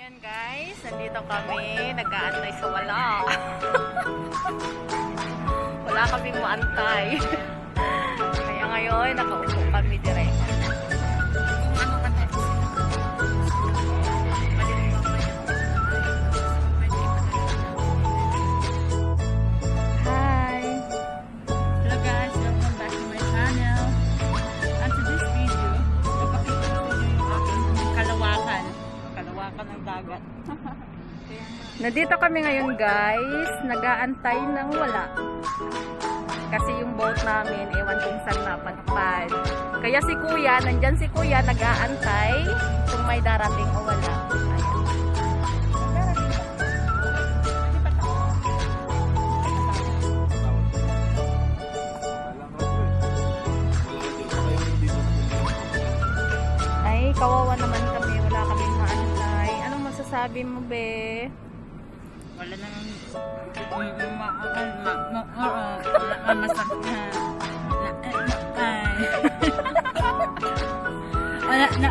Ayan guys, nandito kami, nag-aantay sa wala. Wala kaming maantay. Kaya ngayon, nakaupo kami direct. Hi! Hello guys, welcome back to my channel. And to this video, ipapakita ko yung aking kalawakan. Kalawakan ng dagat. Nandito kami ngayon guys, nag-aantay ng wala. Kasi yung boat namin, ewan kung saan napadpad. Kaya si kuya, nandyan si kuya, nag-aantay kung may darating o wala. Ayan. Ay, kawawa naman kami, wala kaming maantay. Anong masasabi mo, be? Wala nang masakit na. Wala na